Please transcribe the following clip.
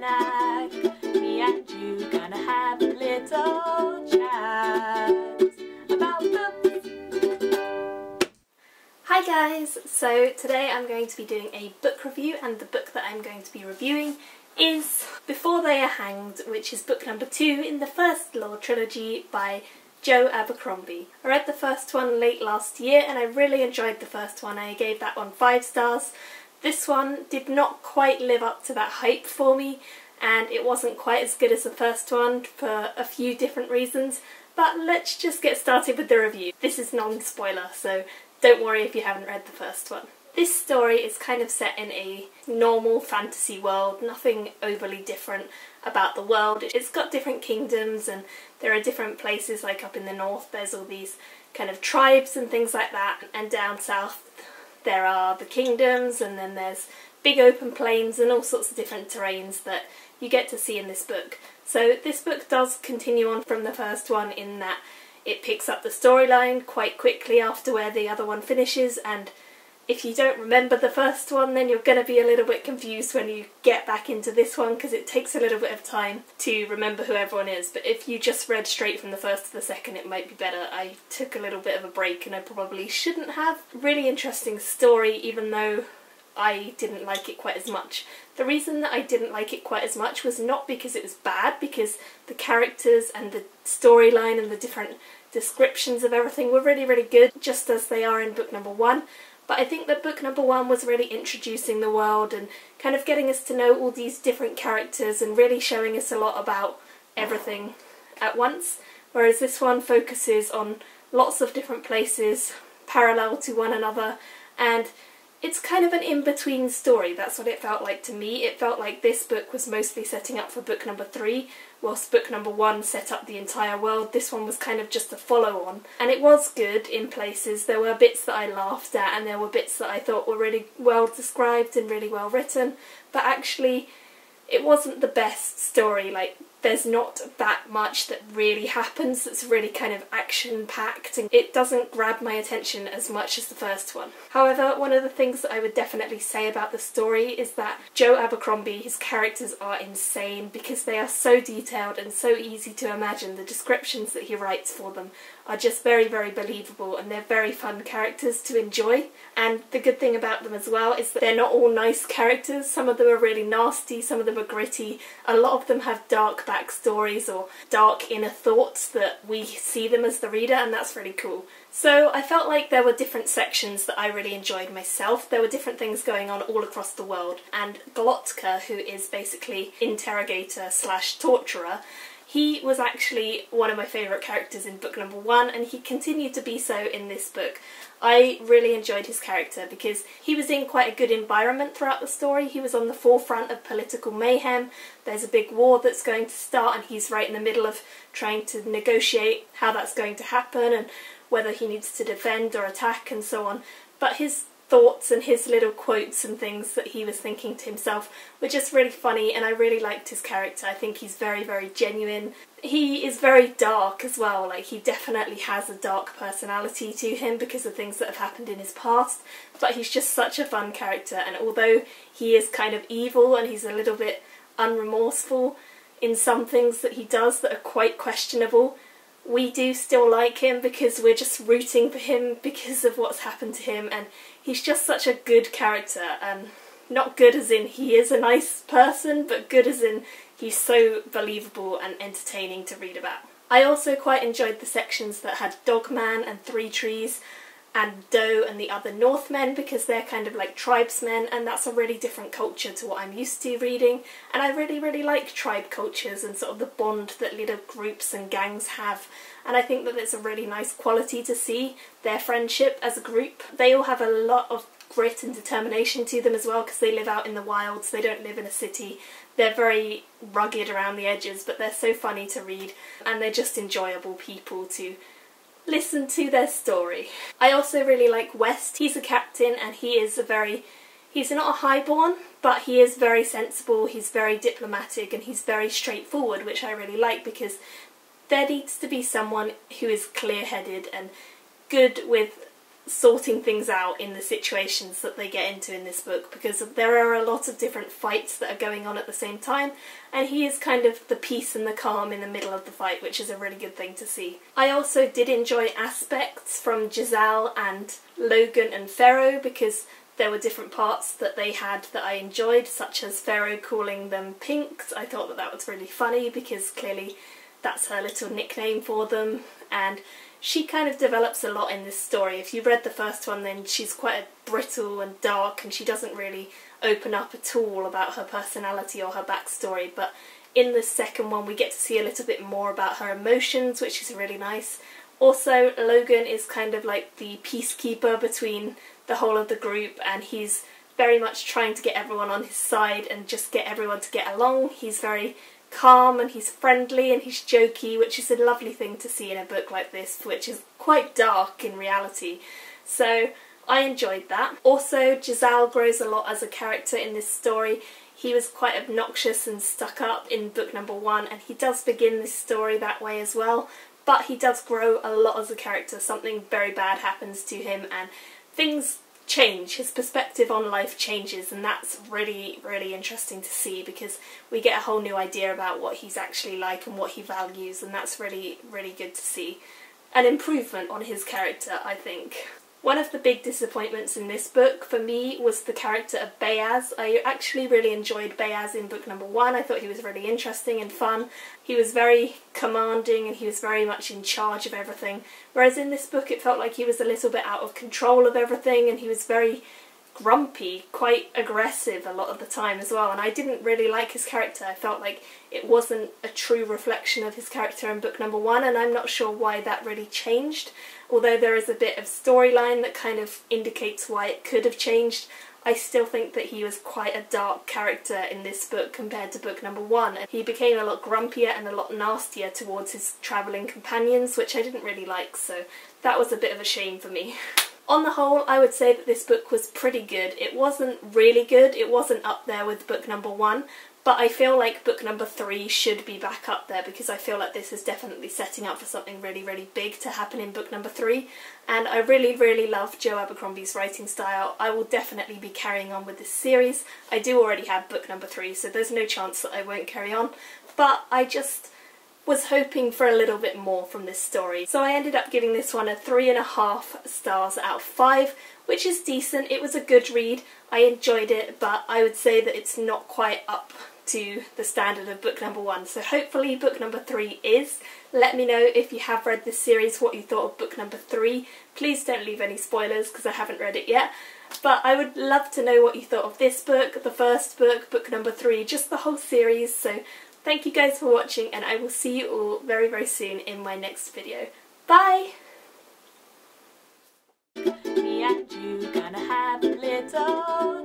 almanac. Me and you gonna have a little chat about books. Hi guys! So today I'm going to be doing a book review, and the book that I'm going to be reviewing is Before They Are Hanged, which is book number 2 in the First Law Trilogy by Joe Abercrombie. I read the first one late last year and I really enjoyed the first one. I gave that one 5 stars. This one did not quite live up to that hype for me, and it wasn't quite as good as the first one for a few different reasons, but let's just get started with the review. This is non-spoiler, so don't worry if you haven't read the first one. This story is kind of set in a normal fantasy world, nothing overly different about the world. It's got different kingdoms and there are different places, like up in the north there's all these kind of tribes and things like that, and down south there are the kingdoms, and then there's big open plains and all sorts of different terrains that you get to see in this book. So this book does continue on from the first one in that it picks up the storyline quite quickly after where the other one finishes, and if you don't remember the first one then you're going to be a little bit confused when you get back into this one, because it takes a little bit of time to remember who everyone is. But if you just read straight from the first to the second it might be better. I took a little bit of a break and I probably shouldn't have. Really interesting story, even though I didn't like it quite as much. The reason that I didn't like it quite as much was not because it was bad, because the characters and the storyline and the different descriptions of everything were really, really good, just as they are in book number 1. But I think that book number 1 was really introducing the world and kind of getting us to know all these different characters and really showing us a lot about everything at once, whereas this one focuses on lots of different places parallel to one another, and it's kind of an in-between story. That's what it felt like to me. It felt like this book was mostly setting up for book number 3, whilst book number 1 set up the entire world. This one was kind of just a follow-on, and it was good in places. There were bits that I laughed at and there were bits that I thought were really well described and really well written, but actually it wasn't the best story. Like, there's not that much that really happens that's really kind of action-packed, and it doesn't grab my attention as much as the first one. However, one of the things that I would definitely say about the story is that Joe Abercrombie, his characters are insane because they are so detailed and so easy to imagine. The descriptions that he writes for them are just very, very believable, and they're very fun characters to enjoy. And the good thing about them as well is that they're not all nice characters. Some of them are really nasty, some of them are gritty, a lot of them have dark backstories or dark inner thoughts that we see them as the reader, and that's really cool. So I felt like there were different sections that I really enjoyed myself. There were different things going on all across the world, and Watzke, who is basically interrogator slash torturer, he was actually one of my favourite characters in book number 1, and he continued to be so in this book. I really enjoyed his character because he was in quite a good environment throughout the story. He was on the forefront of political mayhem. There's a big war that's going to start and he's right in the middle of trying to negotiate how that's going to happen and whether he needs to defend or attack and so on. But his thoughts and his little quotes and things that he was thinking to himself were just really funny, and I really liked his character. I think he's very, very genuine. He is very dark as well. Like, he definitely has a dark personality to him because of things that have happened in his past, but he's just such a fun character, and although he is kind of evil and he's a little bit unremorseful in some things that he does that are quite questionable, we do still like him because we're just rooting for him because of what's happened to him, and he's just such a good character. Not good as in he is a nice person, but good as in he's so believable and entertaining to read about. I also quite enjoyed the sections that had Dogman and Three Trees and Doe and the other Northmen, because they're kind of like tribesmen, and that's a really different culture to what I'm used to reading, and I really, really like tribe cultures and sort of the bond that little groups and gangs have, and I think that it's a really nice quality to see their friendship as a group. They all have a lot of grit and determination to them as well, because they live out in the wilds, they don't live in a city. They're very rugged around the edges, but they're so funny to read, and they're just enjoyable people to listen to their story. I also really like West. He's a captain and he's not a highborn, but he is very sensible, he's very diplomatic, and he's very straightforward, which I really like, because there needs to be someone who is clear-headed and good with sorting things out in the situations that they get into in this book, because there are a lot of different fights that are going on at the same time, and he is kind of the peace and the calm in the middle of the fight, which is a really good thing to see. I also did enjoy aspects from Giselle and Logan and Pharaoh, because there were different parts that they had that I enjoyed, such as Pharaoh calling them Pinks. I thought that that was really funny, because clearly that's her little nickname for them, and she kind of develops a lot in this story. If you read the first one, then she's quite brittle and dark, and she doesn't really open up at all about her personality or her backstory, but in the second one we get to see a little bit more about her emotions, which is really nice. Also, Logan is kind of like the peacekeeper between the whole of the group, and he's very much trying to get everyone on his side and just get everyone to get along. He's very calm and he's friendly and he's jokey, which is a lovely thing to see in a book like this, which is quite dark in reality. So I enjoyed that. Also, Giselle grows a lot as a character in this story. He was quite obnoxious and stuck up in book number 1, and he does begin this story that way as well, but he does grow a lot as a character. Something very bad happens to him and things change. His perspective on life changes, and that's really, really interesting to see, because we get a whole new idea about what he's actually like and what he values, and that's really, really good to see. An improvement on his character, I think. One of the big disappointments in this book for me was the character of Bayaz. I actually really enjoyed Bayaz in book number 1. I thought he was really interesting and fun. He was very commanding and he was very much in charge of everything. Whereas in this book it felt like he was a little bit out of control of everything, and he was very grumpy, quite aggressive a lot of the time as well, and I didn't really like his character. I felt like it wasn't a true reflection of his character in book number 1, and I'm not sure why that really changed. Although there is a bit of storyline that kind of indicates why it could have changed, I still think that he was quite a dark character in this book compared to book number 1. He became a lot grumpier and a lot nastier towards his travelling companions, which I didn't really like, so that was a bit of a shame for me. On the whole, I would say that this book was pretty good. It wasn't really good, it wasn't up there with book number 1, but I feel like book number 3 should be back up there, because I feel like this is definitely setting up for something really, really big to happen in book number 3, and I really, really love Joe Abercrombie's writing style. I will definitely be carrying on with this series. I do already have book number 3, so there's no chance that I won't carry on, but I just was hoping for a little bit more from this story. So I ended up giving this one a 3.5 stars out of 5, which is decent. It was a good read. I enjoyed it, but I would say that it's not quite up to the standard of book number 1. So hopefully book number 3 is. Let me know if you have read this series what you thought of book number 3. Please don't leave any spoilers because I haven't read it yet. But I would love to know what you thought of this book, the first book, book number 3, just the whole series. So thank you guys for watching, and I will see you all very, very soon in my next video. Bye! Me and you gonna have a little